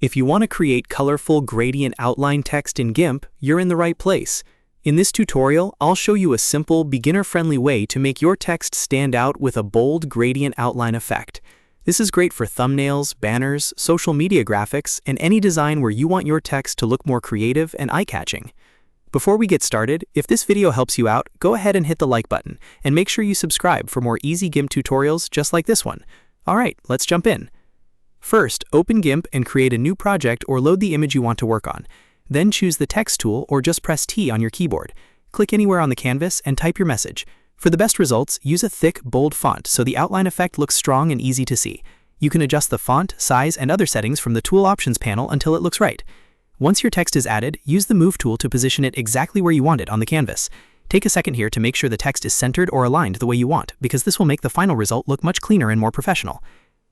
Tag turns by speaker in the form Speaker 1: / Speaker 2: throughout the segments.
Speaker 1: If you want to create colorful gradient outline text in GIMP, you're in the right place. In this tutorial, I'll show you a simple, beginner-friendly way to make your text stand out with a bold gradient outline effect. This is great for thumbnails, banners, social media graphics, and any design where you want your text to look more creative and eye-catching. Before we get started, if this video helps you out, go ahead and hit the like button, and make sure you subscribe for more easy GIMP tutorials just like this one. Alright, let's jump in. First, open GIMP and create a new project or load the image you want to work on. Then choose the text tool or just press T on your keyboard. Click anywhere on the canvas and type your message. For the best results, use a thick, bold font so the outline effect looks strong and easy to see. You can adjust the font, size, and other settings from the Tool Options panel until it looks right. Once your text is added, use the Move tool to position it exactly where you want it on the canvas. Take a second here to make sure the text is centered or aligned the way you want, because this will make the final result look much cleaner and more professional.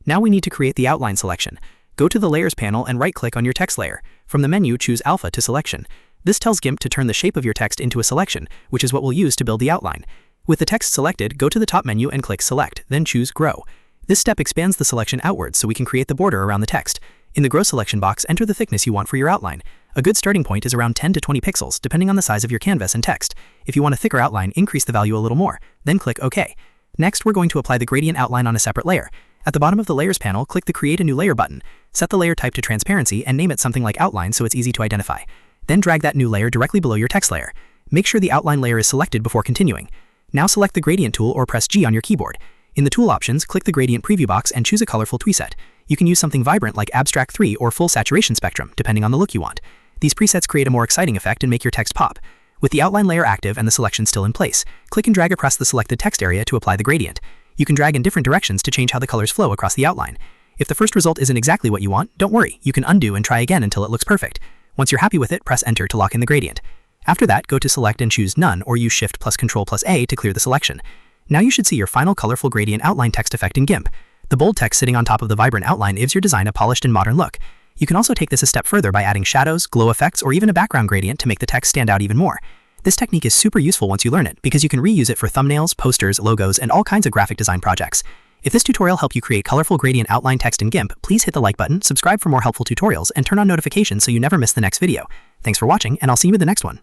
Speaker 1: Now we need to create the outline selection. Go to the Layers panel and right-click on your text layer. From the menu, choose Alpha to Selection. This tells GIMP to turn the shape of your text into a selection, which is what we'll use to build the outline. With the text selected, go to the top menu and click Select, then choose Grow. This step expands the selection outwards so we can create the border around the text. In the Grow selection box, enter the thickness you want for your outline. A good starting point is around 10 to 20 pixels, depending on the size of your canvas and text. If you want a thicker outline, increase the value a little more, then click OK. Next, we're going to apply the gradient outline on a separate layer. At the bottom of the Layers panel, click the Create a New Layer button. Set the layer type to Transparency and name it something like Outline so it's easy to identify. Then drag that new layer directly below your text layer. Make sure the outline layer is selected before continuing. Now select the Gradient tool or press G on your keyboard. In the Tool Options, click the Gradient Preview box and choose a colorful preset. You can use something vibrant like Abstract 3 or Full Saturation Spectrum, depending on the look you want. These presets create a more exciting effect and make your text pop. With the outline layer active and the selection still in place, click and drag across the selected text area to apply the gradient. You can drag in different directions to change how the colors flow across the outline. If the first result isn't exactly what you want, don't worry, you can undo and try again until it looks perfect. Once you're happy with it, press Enter to lock in the gradient. After that, go to Select and choose None or use Shift plus Control plus A to clear the selection. Now you should see your final colorful gradient outline text effect in GIMP. The bold text sitting on top of the vibrant outline gives your design a polished and modern look. You can also take this a step further by adding shadows, glow effects, or even a background gradient to make the text stand out even more. This technique is super useful once you learn it because you can reuse it for thumbnails, posters, logos, and all kinds of graphic design projects. If this tutorial helped you create colorful gradient outline text in GIMP, please hit the like button, subscribe for more helpful tutorials, and turn on notifications so you never miss the next video. Thanks for watching, and I'll see you in the next one.